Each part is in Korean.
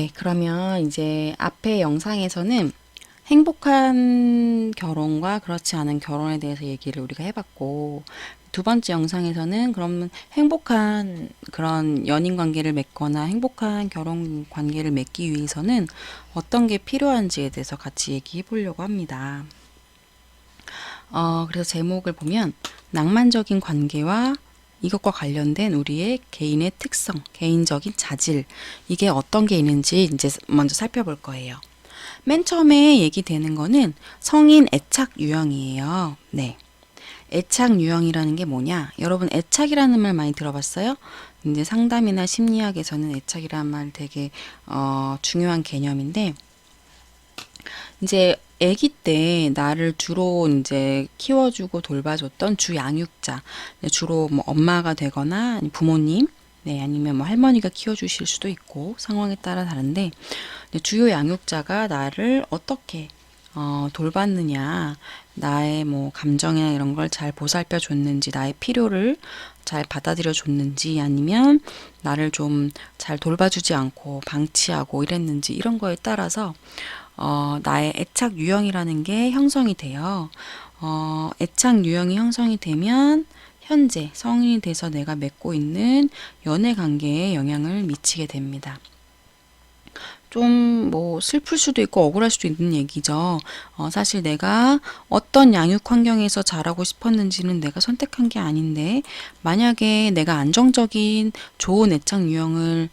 네, 그러면 이제 앞에 영상에서는 행복한 결혼과 그렇지 않은 결혼에 대해서 얘기를 우리가 해봤고, 두 번째 영상에서는 그러면 행복한 그런 연인 관계를 맺거나 행복한 결혼 관계를 맺기 위해서는 어떤 게 필요한지에 대해서 같이 얘기해 보려고 합니다. 그래서 제목을 보면 낭만적인 관계와 이것과 관련된 우리의 개인의 특성, 개인적인 자질, 이게 어떤 게 있는지 이제 먼저 살펴볼 거예요. 맨 처음에 얘기되는 거는 성인 애착 유형이에요. 네. 애착 유형이라는 게 뭐냐? 여러분 애착이라는 말 많이 들어봤어요? 이제 상담이나 심리학에서는 애착이라는 말 되게 중요한 개념인데 이제 아기 때 나를 주로 이제 키워주고 돌봐줬던 주 양육자, 주로 뭐 엄마가 되거나 아니면 부모님, 네, 아니면 뭐 할머니가 키워주실 수도 있고 상황에 따라 다른데 주요 양육자가 나를 어떻게 돌봤느냐, 나의 뭐 감정이나 이런 걸 잘 보살펴 줬는지, 나의 필요를 잘 받아들여 줬는지, 아니면 나를 좀 잘 돌봐주지 않고 방치하고 이랬는지, 이런 거에 따라서 나의 애착 유형이라는 게 형성이 돼요. 애착 유형이 형성이 되면 현재 성인이 돼서 내가 맺고 있는 연애 관계에 영향을 미치게 됩니다. 좀 뭐 슬플 수도 있고 억울할 수도 있는 얘기죠. 사실 내가 어떤 양육 환경에서 자라고 싶었는지는 내가 선택한 게 아닌데, 만약에 내가 안정적인 좋은 애착 유형을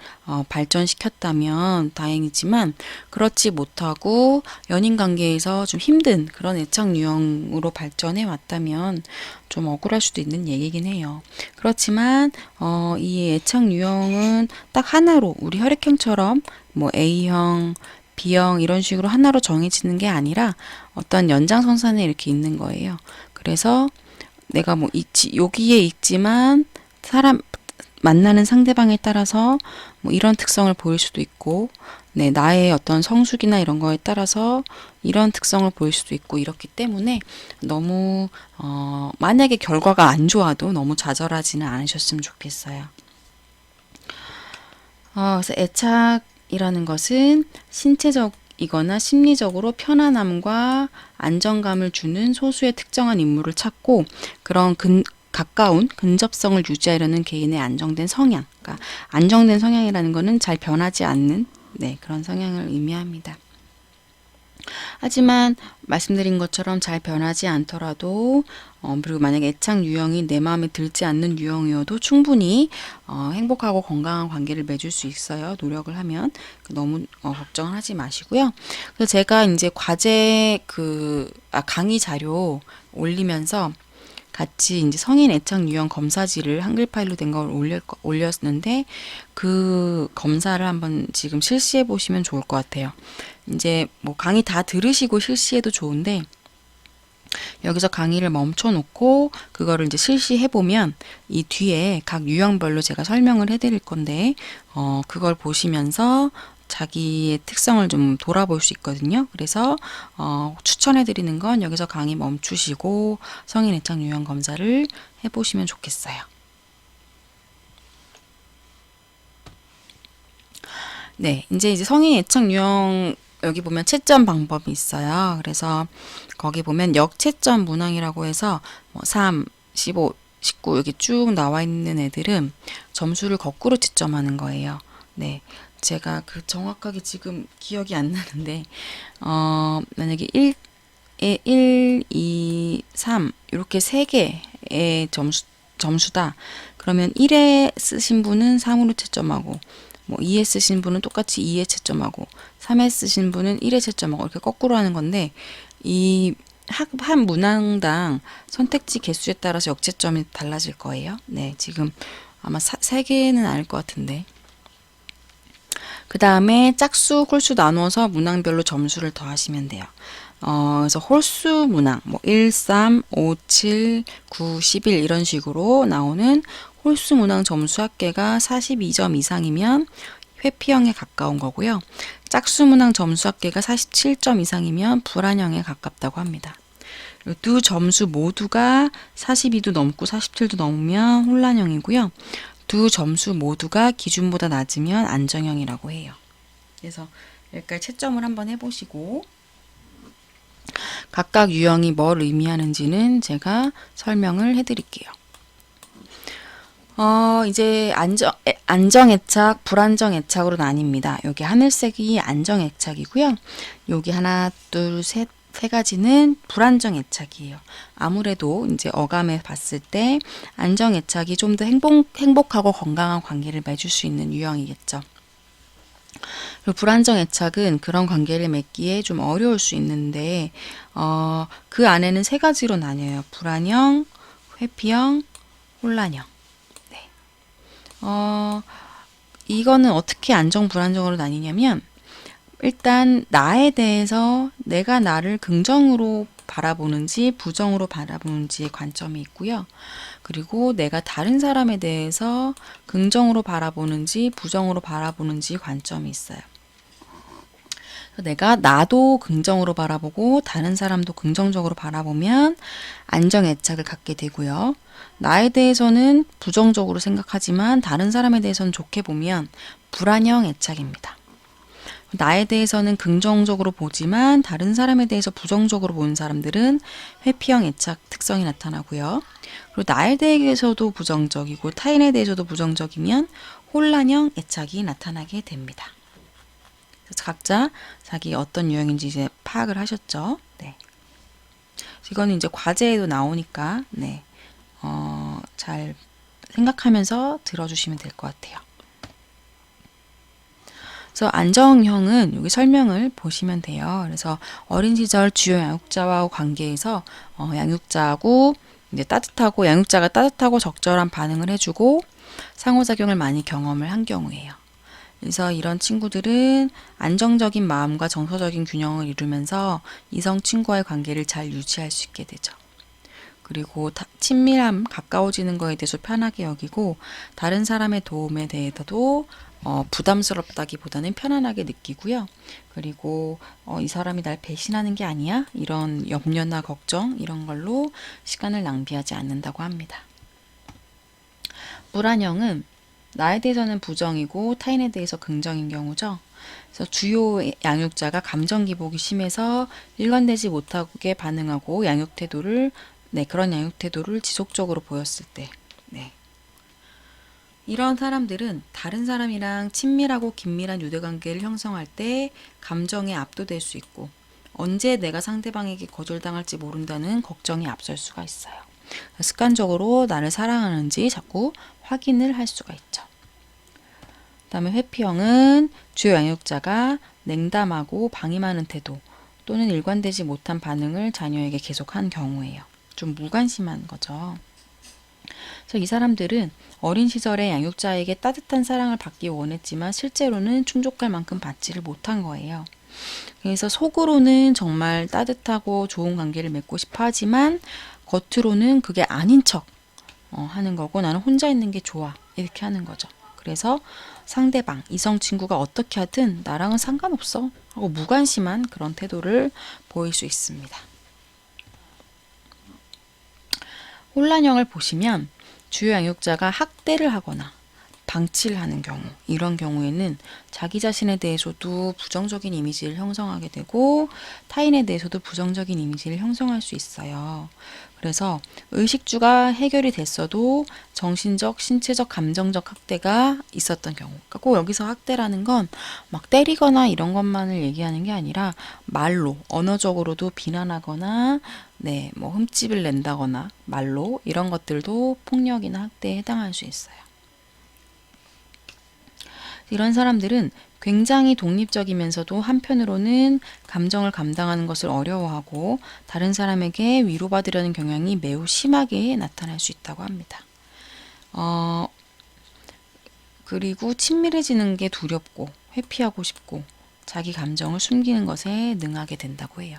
발전시켰다면 다행이지만, 그렇지 못하고 연인 관계에서 좀 힘든 그런 애착 유형으로 발전해 왔다면 좀 억울할 수도 있는 얘기긴 해요. 그렇지만 이 애착 유형은 딱 하나로 우리 혈액형처럼 뭐 A형, B형 이런 식으로 하나로 정해지는 게 아니라 어떤 연장선상에 이렇게 있는 거예요. 그래서 내가 뭐 여기에 있지만 사람 만나는 상대방에 따라서 뭐 이런 특성을 보일 수도 있고, 네, 나의 어떤 성숙이나 이런 거에 따라서 이런 특성을 보일 수도 있고, 이렇기 때문에 너무 만약에 결과가 안 좋아도 너무 좌절하지는 않으셨으면 좋겠어요. 그래서 애착이라는 것은 신체적이거나 심리적으로 편안함과 안정감을 주는 소수의 특정한 인물을 찾고, 그런 가까운 근접성을 유지하려는 개인의 안정된 성향. 그러니까 안정된 성향이라는 것은 잘 변하지 않는, 네, 그런 성향을 의미합니다. 하지만 말씀드린 것처럼 잘 변하지 않더라도 그리고 만약에 애착 유형이 내 마음에 들지 않는 유형이어도 충분히 행복하고 건강한 관계를 맺을 수 있어요. 노력을 하면. 너무 걱정하지 마시고요. 그래서 제가 이제 과제 강의 자료 올리면서 같이 이제 성인 애착 유형 검사지를 한글 파일로 된 걸 올렸는데, 그 검사를 한번 지금 실시해 보시면 좋을 것 같아요. 이제 뭐 강의 다 들으시고 실시해도 좋은데, 여기서 강의를 멈춰 놓고 그거를 이제 실시해 보면 이 뒤에 각 유형별로 제가 설명을 해 드릴 건데, 그걸 보시면서 자기의 특성을 좀 돌아볼 수 있거든요. 그래서 추천해 드리는 건 여기서 강의 멈추시고 성인 애착 유형 검사를 해 보시면 좋겠어요. 네, 이제 성인 애착 유형 여기 보면 채점 방법이 있어요. 그래서 거기 보면 역채점 문항이라고 해서 뭐 3, 15, 19 여기 쭉 나와 있는 애들은 점수를 거꾸로 채점하는 거예요. 네. 제가 정확하게 지금 기억이 안 나는데, 만약에 1, 2, 3 이렇게 세 개의 점수다. 그러면 1에 쓰신 분은 3으로 채점하고, 뭐 2에 쓰신 분은 똑같이 2에 채점하고, 3에 쓰신 분은 1에 채점하고, 이렇게 거꾸로 하는 건데, 한 문항당 선택지 개수에 따라서 역채점이 달라질 거예요. 네, 지금 아마 3개는 아닐 것 같은데. 그 다음에 짝수, 홀수 나누어서 문항별로 점수를 더하시면 돼요. 그래서 홀수 문항, 뭐 1, 3, 5, 7, 9, 11 이런 식으로 나오는 홀수 문항 점수 합계가 42점 이상이면 회피형에 가까운 거고요. 짝수 문항 점수 합계가 47점 이상이면 불안형에 가깝다고 합니다. 두 점수 모두가 42도 넘고 47도 넘으면 혼란형이고요. 두 점수 모두가 기준보다 낮으면 안정형이라고 해요. 그래서 여기까지 채점을 한번 해보시고 각각 유형이 뭘 의미하는지는 제가 설명을 해드릴게요. 이제 안정애착, 불안정애착으로 나뉩니다. 여기 하늘색이 안정애착이고요. 여기 하나, 둘, 셋, 세 가지는 불안정애착이에요. 아무래도 이제 어감에 봤을 때 안정애착이 좀 더 행복하고 건강한 관계를 맺을 수 있는 유형이겠죠. 그리고 불안정애착은 그런 관계를 맺기에 좀 어려울 수 있는데, 그 안에는 세 가지로 나뉘어요. 불안형, 회피형, 혼란형. 이거는 어떻게 안정, 불안정으로 나뉘냐면, 일단 나에 대해서 내가 나를 긍정으로 바라보는지 부정으로 바라보는지의 관점이 있고요. 그리고 내가 다른 사람에 대해서 긍정으로 바라보는지 부정으로 바라보는지 관점이 있어요. 내가 나도 긍정으로 바라보고 다른 사람도 긍정적으로 바라보면 안정애착을 갖게 되고요. 나에 대해서는 부정적으로 생각하지만 다른 사람에 대해서는 좋게 보면 불안형 애착입니다. 나에 대해서는 긍정적으로 보지만 다른 사람에 대해서 부정적으로 보는 사람들은 회피형 애착 특성이 나타나고요. 그리고 나에 대해서도 부정적이고 타인에 대해서도 부정적이면 혼란형 애착이 나타나게 됩니다. 그래서 각자 자기 어떤 유형인지 이제 파악을 하셨죠? 네. 이거는 이제 과제에도 나오니까 네. 잘 생각하면서 들어주시면 될 것 같아요. 그래서 안정형은 여기 설명을 보시면 돼요. 그래서 어린 시절 주요 양육자와 관계에서 양육자하고 이제 따뜻하고 양육자가 따뜻하고 적절한 반응을 해주고 상호작용을 많이 경험을 한 경우예요. 그래서 이런 친구들은 안정적인 마음과 정서적인 균형을 이루면서 이성 친구와의 관계를 잘 유지할 수 있게 되죠. 그리고 친밀함, 가까워지는 거에 대해서 편하게 여기고 다른 사람의 도움에 대해서도 부담스럽다기보다는 편안하게 느끼고요. 그리고 이 사람이 날 배신하는 게 아니야? 이런 염려나 걱정 이런 걸로 시간을 낭비하지 않는다고 합니다. 불안형은 나에 대해서는 부정이고 타인에 대해서 긍정인 경우죠. 그래서 주요 양육자가 감정 기복이 심해서 일관되지 못하게 반응하고 그런 양육 태도를 지속적으로 보였을 때, 네. 이런 사람들은 다른 사람이랑 친밀하고 긴밀한 유대관계를 형성할 때 감정에 압도될 수 있고 언제 내가 상대방에게 거절당할지 모른다는 걱정이 앞설 수가 있어요. 습관적으로 나를 사랑하는지 자꾸 확인을 할 수가 있죠. 그다음에 회피형은 주요 양육자가 냉담하고 방임하는 태도 또는 일관되지 못한 반응을 자녀에게 계속한 경우예요. 좀 무관심한 거죠. 그래서 이 사람들은 어린 시절에 양육자에게 따뜻한 사랑을 받기 원했지만 실제로는 충족할 만큼 받지를 못한 거예요. 그래서 속으로는 정말 따뜻하고 좋은 관계를 맺고 싶어 하지만 겉으로는 그게 아닌 척 하는 거고 나는 혼자 있는 게 좋아 이렇게 하는 거죠. 그래서 상대방, 이성 친구가 어떻게 하든 나랑은 상관없어 하고 무관심한 그런 태도를 보일 수 있습니다. 혼란형을 보시면 주요 양육자가 학대를 하거나 방치를 하는 경우, 이런 경우에는 자기 자신에 대해서도 부정적인 이미지를 형성하게 되고 타인에 대해서도 부정적인 이미지를 형성할 수 있어요. 그래서 의식주가 해결이 됐어도 정신적, 신체적, 감정적 학대가 있었던 경우. 그러니까 꼭 여기서 학대라는 건 막 때리거나 이런 것만을 얘기하는 게 아니라 말로, 언어적으로도 비난하거나 네, 뭐 흠집을 낸다거나 말로 이런 것들도 폭력이나 학대에 해당할 수 있어요. 이런 사람들은 굉장히 독립적이면서도 한편으로는 감정을 감당하는 것을 어려워하고 다른 사람에게 위로받으려는 경향이 매우 심하게 나타날 수 있다고 합니다. 그리고 친밀해지는 게 두렵고 회피하고 싶고 자기 감정을 숨기는 것에 능하게 된다고 해요.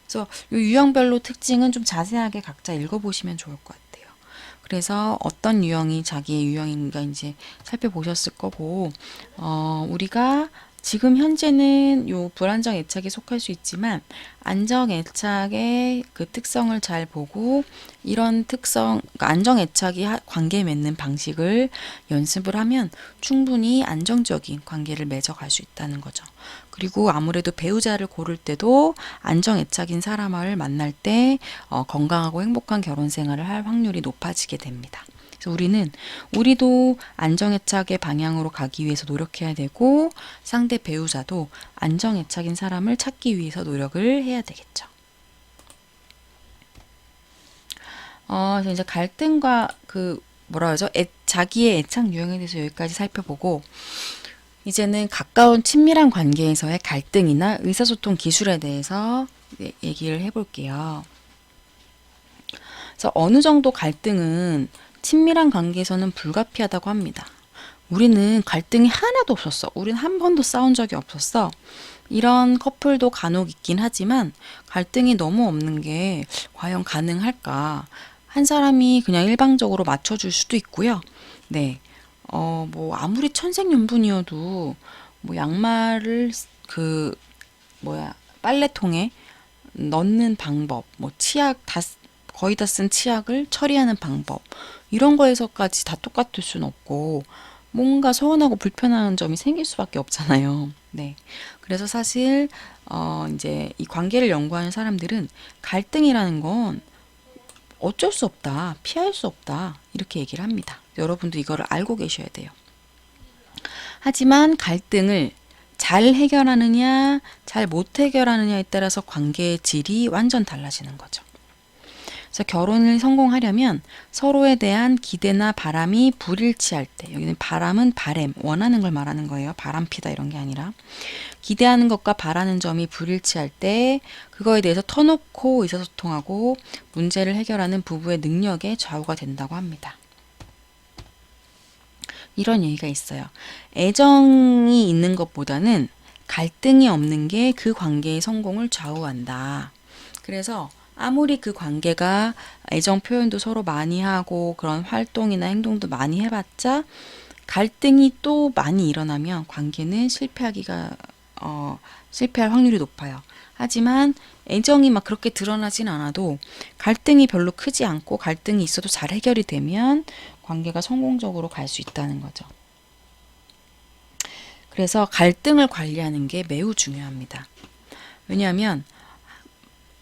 그래서 이 유형별로 특징은 좀 자세하게 각자 읽어보시면 좋을 것 같아요. 그래서 어떤 유형이 자기의 유형인가 이제 살펴보셨을 거고, 우리가 지금 현재는 요 불안정 애착에 속할 수 있지만 안정 애착의 그 특성을 잘 보고 이런 특성, 그러니까 안정 애착이 관계 맺는 방식을 연습을 하면 충분히 안정적인 관계를 맺어갈 수 있다는 거죠. 그리고 아무래도 배우자를 고를 때도 안정 애착인 사람을 만날 때 건강하고 행복한 결혼 생활을 할 확률이 높아지게 됩니다. 그래서 우리도 안정애착의 방향으로 가기 위해서 노력해야 되고 상대 배우자도 안정애착인 사람을 찾기 위해서 노력을 해야 되겠죠. 그래서 이제 갈등과 그 뭐라 그러죠? 자기의 애착 유형에 대해서 여기까지 살펴보고 이제는 가까운 친밀한 관계에서의 갈등이나 의사소통 기술에 대해서 얘기를 해볼게요. 그래서 어느 정도 갈등은 친밀한 관계에서는 불가피하다고 합니다. 우리는 갈등이 하나도 없었어. 우린 한 번도 싸운 적이 없었어. 이런 커플도 간혹 있긴 하지만 갈등이 너무 없는 게 과연 가능할까? 한 사람이 그냥 일방적으로 맞춰줄 수도 있고요. 네. 뭐 아무리 천생연분이어도 뭐 양말을 그 빨래통에 넣는 방법, 뭐 치약 거의 다 쓴 치약을 처리하는 방법 이런 거에서까지 다 똑같을 수는 없고 뭔가 서운하고 불편한 점이 생길 수밖에 없잖아요. 네. 그래서 사실 이제 이 관계를 연구하는 사람들은 갈등이라는 건 어쩔 수 없다, 피할 수 없다 이렇게 얘기를 합니다. 여러분도 이거를 알고 계셔야 돼요. 하지만 갈등을 잘 해결하느냐, 잘 못 해결하느냐에 따라서 관계의 질이 완전 달라지는 거죠. 그래서 결혼을 성공하려면 서로에 대한 기대나 바람이 불일치할 때, 여기는 바람은 바램, 원하는 걸 말하는 거예요. 바람피다 이런 게 아니라. 기대하는 것과 바라는 점이 불일치할 때, 그거에 대해서 터놓고 의사소통하고 문제를 해결하는 부부의 능력에 좌우가 된다고 합니다. 이런 얘기가 있어요. 애정이 있는 것보다는 갈등이 없는 게 그 관계의 성공을 좌우한다. 그래서 아무리 그 관계가 애정 표현도 서로 많이 하고 그런 활동이나 행동도 많이 해봤자 갈등이 또 많이 일어나면 관계는 실패할 확률이 높아요. 하지만 애정이 막 그렇게 드러나진 않아도 갈등이 별로 크지 않고 갈등이 있어도 잘 해결이 되면 관계가 성공적으로 갈 수 있다는 거죠. 그래서 갈등을 관리하는 게 매우 중요합니다. 왜냐하면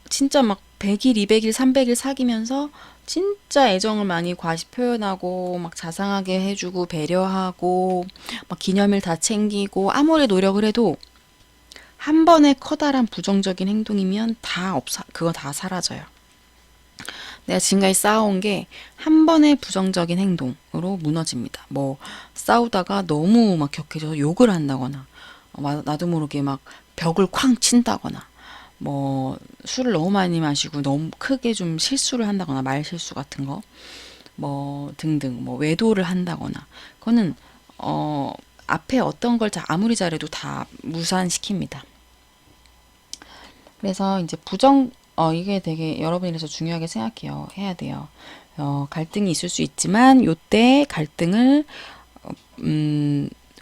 진짜 막 100일, 200일, 300일 사귀면서 진짜 애정을 많이 과시 표현하고 막 자상하게 해주고 배려하고 막 기념일 다 챙기고 아무리 노력을 해도 한 번의 커다란 부정적인 행동이면 그거 다 사라져요. 내가 지금까지 쌓아온 게 한 번의 부정적인 행동으로 무너집니다. 뭐 싸우다가 너무 막 격해져서 욕을 한다거나 나도 모르게 막 벽을 쾅 친다거나 뭐 술을 너무 많이 마시고 너무 크게 좀 실수를 한다거나 말 실수 같은 거 뭐 등등 뭐 외도를 한다거나 그거는 앞에 어떤 걸 아무리 잘해도 다 무산시킵니다. 그래서 이제 이게 되게 여러분이 그래서 중요하게 생각해요. 해야 돼요. 갈등이 있을 수 있지만 요때 갈등을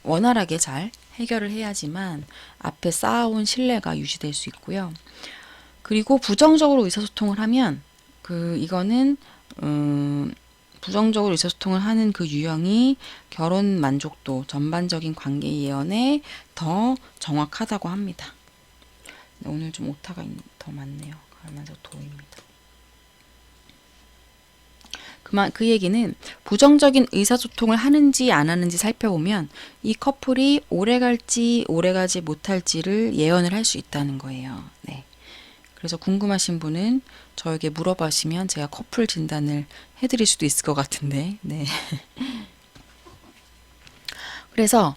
원활하게 잘 해결을 해야지만 앞에 쌓아온 신뢰가 유지될 수 있고요. 그리고 부정적으로 의사소통을 하면 이거는 부정적으로 의사소통을 하는 그 유형이 결혼 만족도, 전반적인 관계 예언에 더 정확하다고 합니다. 오늘 좀 오타가 더 많네요. 가면서 도입니다. 그 얘기는 부정적인 의사소통을 하는지 안 하는지 살펴보면 이 커플이 오래 갈지 오래 가지 못할지를 예언을 할 수 있다는 거예요. 네. 그래서 궁금하신 분은 저에게 물어보시면 제가 커플 진단을 해드릴 수도 있을 것 같은데. 네. 그래서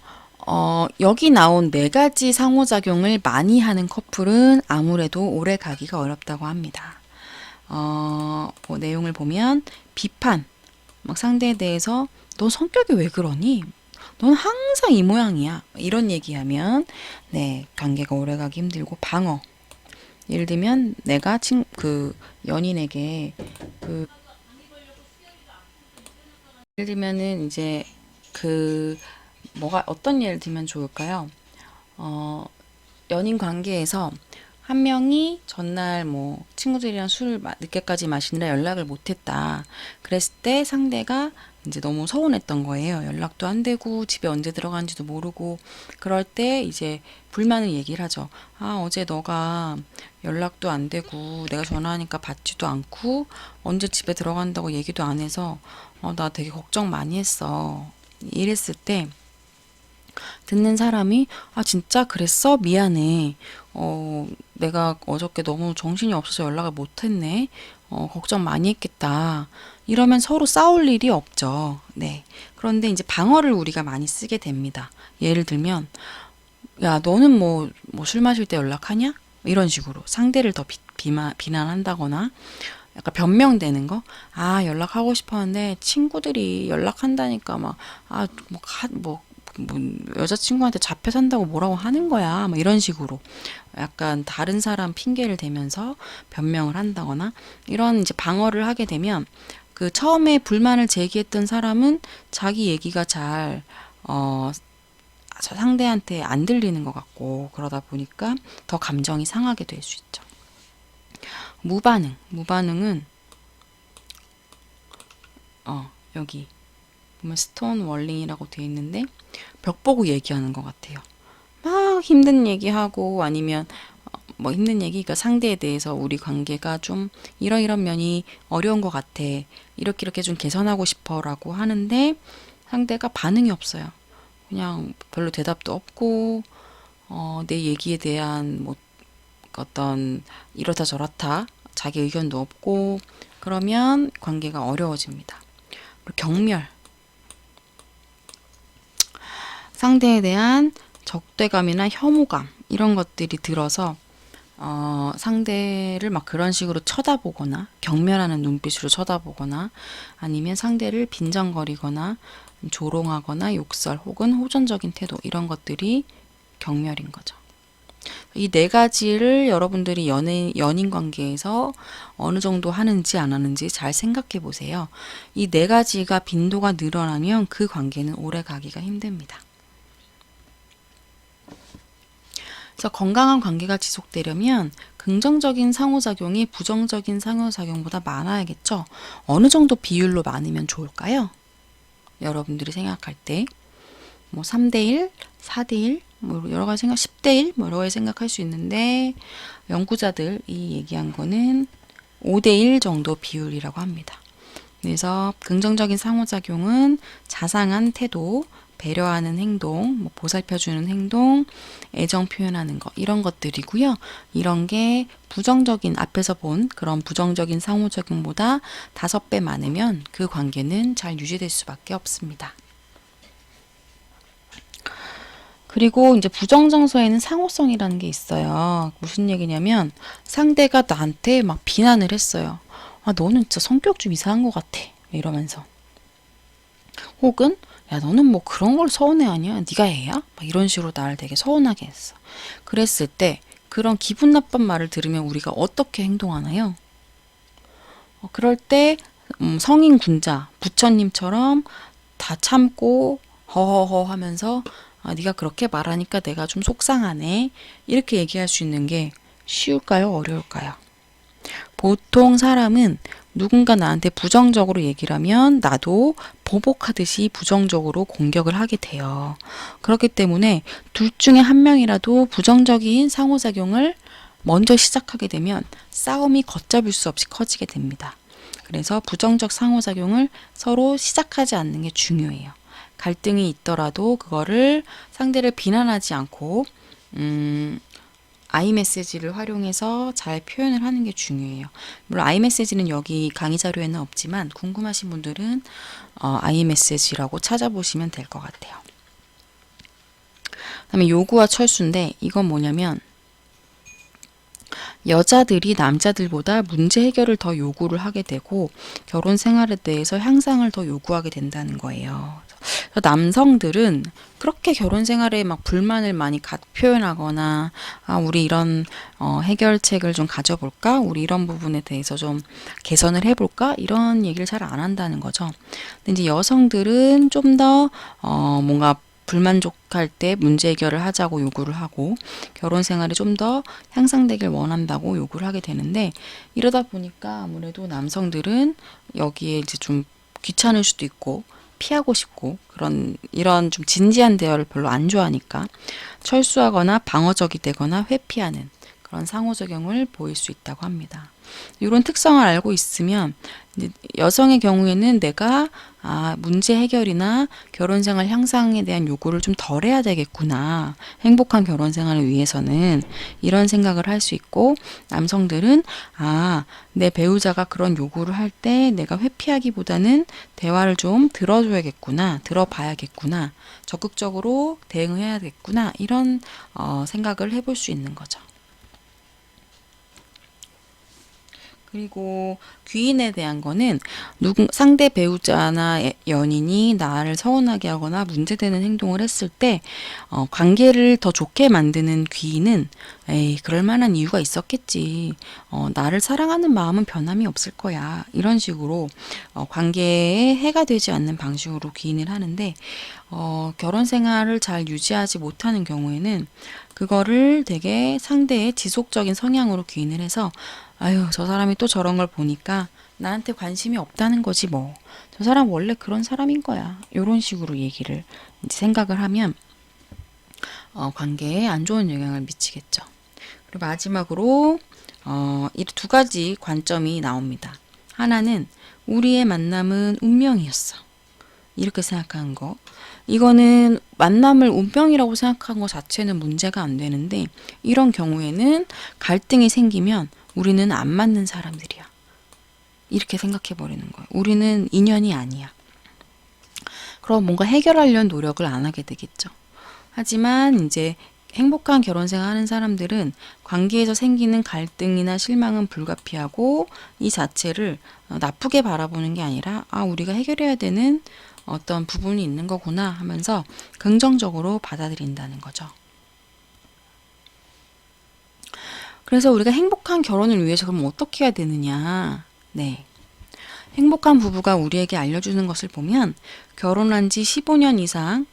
여기 나온 4가지 상호작용을 많이 하는 커플은 아무래도 오래 가기가 어렵다고 합니다. 내용을 보면 비판, 막 상대에 대해서 너 성격이 왜 그러니? 넌 항상 이 모양이야. 이런 얘기하면 네, 관계가 오래 가기 힘들고 방어. 예를 들면 내가 연인에게 예를 들면은 이제 어떤 예를 들면 좋을까요? 어, 연인 관계에서 한 명이 전날 뭐 친구들이랑 술을 늦게까지 마시느라 연락을 못했다. 그랬을 때 상대가 이제 너무 서운했던 거예요. 연락도 안 되고 집에 언제 들어간지도 모르고 그럴 때 이제 불만을 얘기를 하죠. 아, 어제 너가 연락도 안 되고 내가 전화하니까 받지도 않고 언제 집에 들어간다고 얘기도 안 해서 나 되게 걱정 많이 했어. 이랬을 때 듣는 사람이 아 진짜 그랬어? 미안해. 내가 어저께 너무 정신이 없어서 연락을 못했네. 걱정 많이 했겠다. 이러면 서로 싸울 일이 없죠. 네. 그런데 이제 방어를 우리가 많이 쓰게 됩니다. 예를 들면 야 너는 뭐 술 마실 때 연락하냐? 이런 식으로 상대를 더 비난한다거나 약간 변명되는 거. 아, 연락하고 싶었는데 친구들이 연락한다니까 막, 아, 뭐, 여자친구한테 잡혀 산다고 뭐라고 하는 거야. 막 이런 식으로 약간 다른 사람 핑계를 대면서 변명을 한다거나 이런 이제 방어를 하게 되면 그 처음에 불만을 제기했던 사람은 자기 얘기가 상대한테 안 들리는 것 같고 그러다 보니까 더 감정이 상하게 될 수 있죠. 무반응은 여기 보면 스톤 월링이라고 되어 있는데 벽 보고 얘기하는 것 같아요. 막 힘든 얘기하고 아니면 뭐 힘든 얘기, 그러니까 상대에 대해서 우리 관계가 좀 이런 면이 어려운 것 같아. 이렇게 좀 개선하고 싶어라고 하는데 상대가 반응이 없어요. 그냥 별로 대답도 없고 내 얘기에 대한 뭐 어떤 이렇다 저렇다 자기 의견도 없고 그러면 관계가 어려워집니다. 그리고 경멸. 상대에 대한 적대감이나 혐오감 이런 것들이 들어서 상대를 막 그런 식으로 쳐다보거나 경멸하는 눈빛으로 쳐다보거나 아니면 상대를 빈정거리거나 조롱하거나 욕설 혹은 호전적인 태도 이런 것들이 경멸인 거죠. 이 네 가지를 여러분들이 연인 관계에서 어느 정도 하는지 안 하는지 잘 생각해 보세요. 이 네 가지가 빈도가 늘어나면 그 관계는 오래 가기가 힘듭니다. 그래서 건강한 관계가 지속되려면 긍정적인 상호작용이 부정적인 상호작용보다 많아야겠죠. 어느 정도 비율로 많으면 좋을까요? 여러분들이 생각할 때 뭐 3대1, 4대1, 뭐 여러 가지 10대1, 뭐 여러 가지 생각할 수 있는데 연구자들이 얘기한 거는 5대1 정도 비율이라고 합니다. 그래서 긍정적인 상호작용은 자상한 태도, 배려하는 행동, 뭐 보살펴주는 행동, 애정 표현하는 거 이런 것들이고요. 이런 게 부정적인 앞에서 본 그런 부정적인 상호작용보다 5배 많으면 그 관계는 잘 유지될 수밖에 없습니다. 그리고 이제 부정정서에는 상호성이라는 게 있어요. 무슨 얘기냐면 상대가 나한테 막 비난을 했어요. 아, 너는 진짜 성격 좀 이상한 것 같아. 이러면서. 혹은 야, 너는 뭐 그런 걸 서운해하냐? 네가 애야? 막 이런 식으로 나를 되게 서운하게 했어. 그랬을 때 그런 기분 나쁜 말을 들으면 우리가 어떻게 행동하나요? 그럴 때 성인 군자, 부처님처럼 다 참고 허허허 하면서 아, 네가 그렇게 말하니까 내가 좀 속상하네. 이렇게 얘기할 수 있는 게 쉬울까요? 어려울까요? 보통 사람은 누군가 나한테 부정적으로 얘기를 하면 나도 보복하듯이 부정적으로 공격을 하게 돼요. 그렇기 때문에 둘 중에 한 명이라도 부정적인 상호작용을 먼저 시작하게 되면 싸움이 걷잡을 수 없이 커지게 됩니다. 그래서 부정적 상호작용을 서로 시작하지 않는 게 중요해요. 갈등이 있더라도 그거를 상대를 비난하지 않고 아이메시지를 활용해서 잘 표현을 하는 게 중요해요. 물론 아이메시지는 여기 강의 자료에는 없지만 궁금하신 분들은 아이메시지라고 찾아보시면 될 것 같아요. 그다음에 요구와 철수인데 이건 뭐냐면 여자들이 남자들보다 문제 해결을 더 요구를 하게 되고 결혼 생활에 대해서 향상을 더 요구하게 된다는 거예요. 남성들은 그렇게 결혼 생활에 막 불만을 많이 표현하거나 아, 우리 이런 해결책을 좀 가져볼까? 우리 이런 부분에 대해서 좀 개선을 해볼까? 이런 얘기를 잘 안 한다는 거죠. 근데 이제 여성들은 좀 더 뭔가 불만족할 때 문제 해결을 하자고 요구를 하고 결혼 생활이 좀 더 향상되길 원한다고 요구를 하게 되는데 이러다 보니까 아무래도 남성들은 여기에 이제 좀 귀찮을 수도 있고 피하고 싶고 이런 좀 진지한 대화를 별로 안 좋아하니까 철수하거나 방어적이 되거나 회피하는 그런 상호작용을 보일 수 있다고 합니다. 이런 특성을 알고 있으면 이제 여성의 경우에는 내가 문제 해결이나 결혼 생활 향상에 대한 요구를 좀 덜 해야 되겠구나. 행복한 결혼 생활을 위해서는 이런 생각을 할 수 있고 남성들은 내 배우자가 그런 요구를 할 때 내가 회피하기보다는 대화를 좀 들어줘야겠구나. 들어봐야겠구나. 적극적으로 대응해야겠구나. 이런 생각을 해볼 수 있는 거죠. 그리고 귀인에 대한 거는 상대 배우자나 연인이 나를 서운하게 하거나 문제되는 행동을 했을 때 관계를 더 좋게 만드는 귀인은 에이 그럴 만한 이유가 있었겠지. 나를 사랑하는 마음은 변함이 없을 거야. 이런 식으로 관계에 해가 되지 않는 방식으로 귀인을 하는데 결혼 생활을 잘 유지하지 못하는 경우에는 그거를 되게 상대의 지속적인 성향으로 귀인을 해서 아유, 저 사람이 또 저런 걸 보니까 나한테 관심이 없다는 거지 뭐. 저 사람 원래 그런 사람인 거야. 이런 식으로 얘기를 이제 생각을 하면 관계에 안 좋은 영향을 미치겠죠. 그리고 마지막으로 이 두 가지 관점이 나옵니다. 하나는 우리의 만남은 운명이었어. 이렇게 생각하는 거. 이거는 만남을 운명이라고 생각한 것 자체는 문제가 안 되는데 이런 경우에는 갈등이 생기면 우리는 안 맞는 사람들이야. 이렇게 생각해 버리는 거예요. 우리는 인연이 아니야. 그럼 뭔가 해결하려는 노력을 안 하게 되겠죠. 하지만 이제 행복한 결혼 생활 하는 사람들은 관계에서 생기는 갈등이나 실망은 불가피하고 이 자체를 나쁘게 바라보는 게 아니라 우리가 해결해야 되는 어떤 부분이 있는 거구나 하면서 긍정적으로 받아들인다는 거죠. 그래서 우리가 행복한 결혼을 위해서 그럼 어떻게 해야 되느냐? 네. 행복한 부부가 우리에게 알려주는 것을 보면 결혼한 지 15년 이상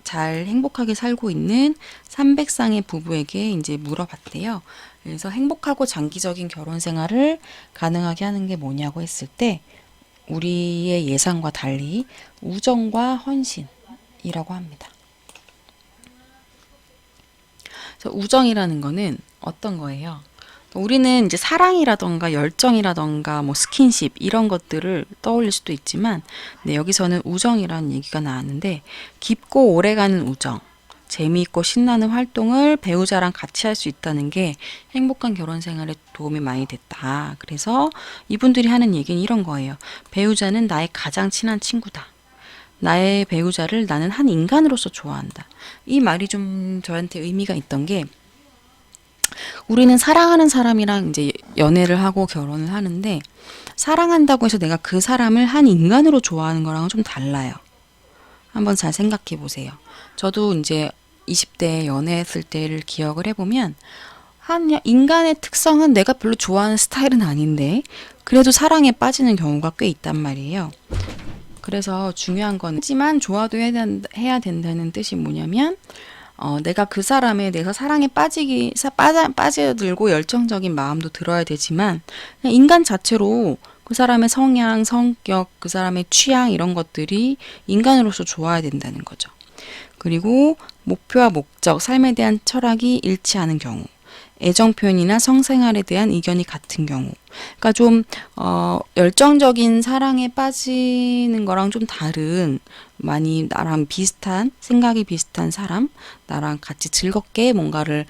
잘 행복하게 살고 있는 300쌍의 부부에게 이제 물어봤대요. 그래서 행복하고 장기적인 결혼 생활을 가능하게 하는 게 뭐냐고 했을 때 우리의 예상과 달리 우정과 헌신이라고 합니다. 그래서 우정이라는 거는 어떤 거예요? 우리는 이제 사랑이라던가 열정이라던가 뭐 스킨십 이런 것들을 떠올릴 수도 있지만 여기서는 우정이라는 얘기가 나왔는데 깊고 오래가는 우정, 재미있고 신나는 활동을 배우자랑 같이 할 수 있다는 게 행복한 결혼 생활에 도움이 많이 됐다. 그래서 이분들이 하는 얘기는 이런 거예요. 배우자는 나의 가장 친한 친구다. 나의 배우자를 나는 한 인간으로서 좋아한다. 이 말이 좀 저한테 의미가 있던 게 우리는 사랑하는 사람이랑 이제 연애를 하고 결혼을 하는데 사랑한다고 해서 내가 그 사람을 한 인간으로 좋아하는 거랑은 좀 달라요. 한번 잘 생각해 보세요. 저도 이제 20대 연애했을 때를 기억을 해보면 한 인간의 특성은 내가 별로 좋아하는 스타일은 아닌데 그래도 사랑에 빠지는 경우가 꽤 있단 말이에요. 그래서 중요한 건 하지만 좋아도 해야 된다는 뜻이 뭐냐면 내가 그 사람에 대해서 사랑에 빠져들고 열정적인 마음도 들어야 되지만 그냥 인간 자체로 그 사람의 성향, 성격, 그 사람의 취향 이런 것들이 인간으로서 좋아야 된다는 거죠. 그리고 목표와 목적, 삶에 대한 철학이 일치하는 경우, 애정 표현이나 성생활에 대한 의견이 같은 경우, 그러니까 좀 열정적인 사랑에 빠지는 거랑 좀 다른 많이 나랑 비슷한 생각이 비슷한 사람, 나랑 같이 즐겁게 뭔가를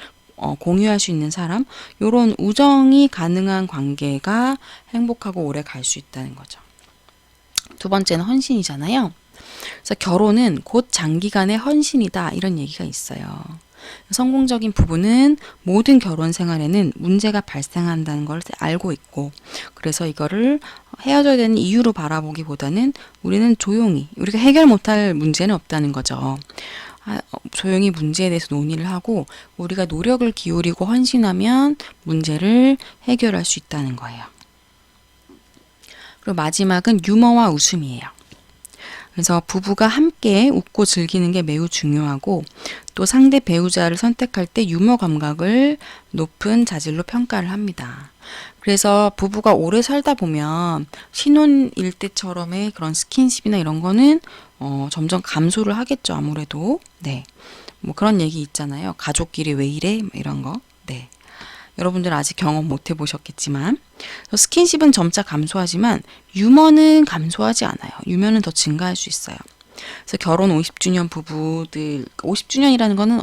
공유할 수 있는 사람, 요런 우정이 가능한 관계가 행복하고 오래 갈 수 있다는 거죠. 두 번째는 헌신이잖아요. 그래서 결혼은 곧 장기간의 헌신이다 이런 얘기가 있어요. 성공적인 부부는 모든 결혼 생활에는 문제가 발생한다는 걸 알고 있고 그래서 이거를 헤어져야 되는 이유로 바라보기보다는 우리는 조용히 우리가 해결 못할 문제는 없다는 거죠. 조용히 문제에 대해서 논의를 하고 우리가 노력을 기울이고 헌신하면 문제를 해결할 수 있다는 거예요. 그리고 마지막은 유머와 웃음이에요. 그래서 부부가 함께 웃고 즐기는 게 매우 중요하고 또 상대 배우자를 선택할 때 유머 감각을 높은 자질로 평가를 합니다. 그래서 부부가 오래 살다 보면 신혼일 때처럼의 그런 스킨십이나 이런 거는 점점 감소를 하겠죠, 아무래도. 네. 뭐 그런 얘기 있잖아요. 가족끼리 왜 이래? 뭐 이런 거. 네. 여러분들 아직 경험 못 해보셨겠지만 스킨십은 점차 감소하지만 유머는 감소하지 않아요. 유머는 더 증가할 수 있어요. 그래서 결혼 50주년 부부들, 50주년이라는 거는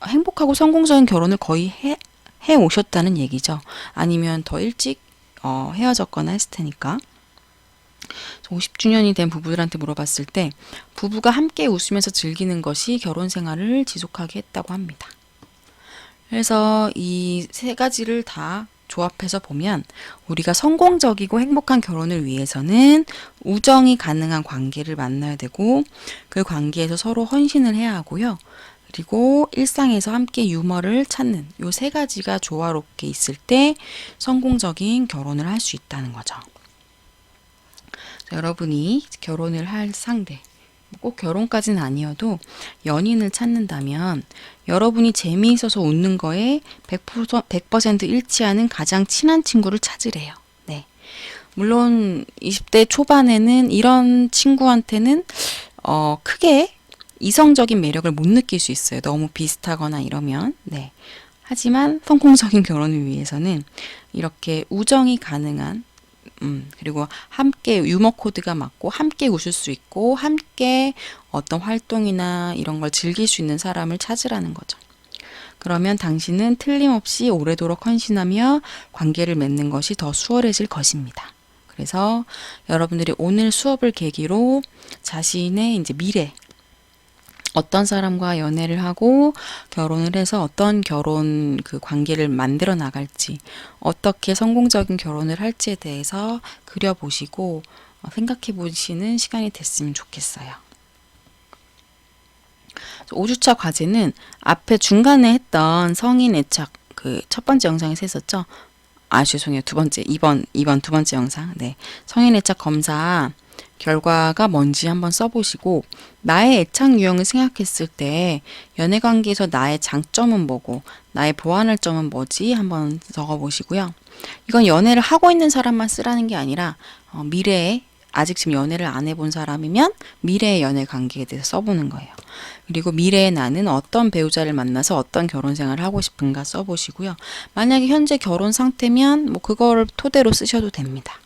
행복하고 성공적인 결혼을 거의 해 오셨다는 얘기죠. 아니면 더 일찍 헤어졌거나 했을 테니까. 50주년이 된 부부들한테 물어봤을 때 부부가 함께 웃으면서 즐기는 것이 결혼 생활을 지속하게 했다고 합니다. 그래서 이 세 가지를 다 조합해서 보면 우리가 성공적이고 행복한 결혼을 위해서는 우정이 가능한 관계를 만나야 되고 그 관계에서 서로 헌신을 해야 하고요. 그리고 일상에서 함께 유머를 찾는 요 세 가지가 조화롭게 있을 때 성공적인 결혼을 할 수 있다는 거죠. 여러분이 결혼을 할 상대, 꼭 결혼까지는 아니어도 연인을 찾는다면 여러분이 재미있어서 웃는 거에 100% 일치하는 가장 친한 친구를 찾으래요. 네. 물론 20대 초반에는 이런 친구한테는 크게 이성적인 매력을 못 느낄 수 있어요. 너무 비슷하거나 이러면. 네. 하지만 성공적인 결혼을 위해서는 이렇게 우정이 가능한 그리고 함께 유머 코드가 맞고 함께 웃을 수 있고 함께 어떤 활동이나 이런 걸 즐길 수 있는 사람을 찾으라는 거죠. 그러면 당신은 틀림없이 오래도록 헌신하며 관계를 맺는 것이 더 수월해질 것입니다. 그래서 여러분들이 오늘 수업을 계기로 자신의 이제 미래, 어떤 사람과 연애를 하고 결혼을 해서 어떤 결혼 그 관계를 만들어 나갈지, 어떻게 성공적인 결혼을 할지에 대해서 그려보시고 생각해 보시는 시간이 됐으면 좋겠어요. 5주차 과제는 앞에 중간에 했던 성인 애착 그 첫 번째 영상에서 했었죠. 죄송해요. 이번 두 번째 영상. 네. 성인 애착 검사 결과가 뭔지 한번 써보시고 나의 애착 유형을 생각했을 때 연애 관계에서 나의 장점은 뭐고 나의 보완할 점은 뭐지 한번 적어보시고요. 이건 연애를 하고 있는 사람만 쓰라는 게 아니라 미래에 아직 지금 연애를 안 해본 사람이면 미래의 연애 관계에 대해서 써보는 거예요. 그리고 미래의 나는 어떤 배우자를 만나서 어떤 결혼 생활을 하고 싶은가 써보시고요. 만약에 현재 결혼 상태면 뭐 그거를 토대로 쓰셔도 됩니다.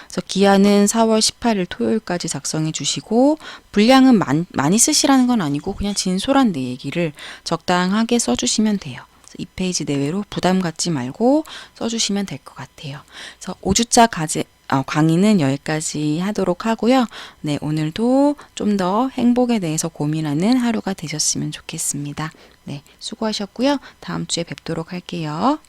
그래서 기한은 4월 18일 토요일까지 작성해 주시고 분량은 많이 쓰시라는 건 아니고 그냥 진솔한 내 얘기를 적당하게 써주시면 돼요. 2페이지 내외로 부담 갖지 말고 써주시면 될 것 같아요. 그래서 5주차 강의는 여기까지 하도록 하고요. 네, 오늘도 좀 더 행복에 대해서 고민하는 하루가 되셨으면 좋겠습니다. 네, 수고하셨고요. 다음 주에 뵙도록 할게요.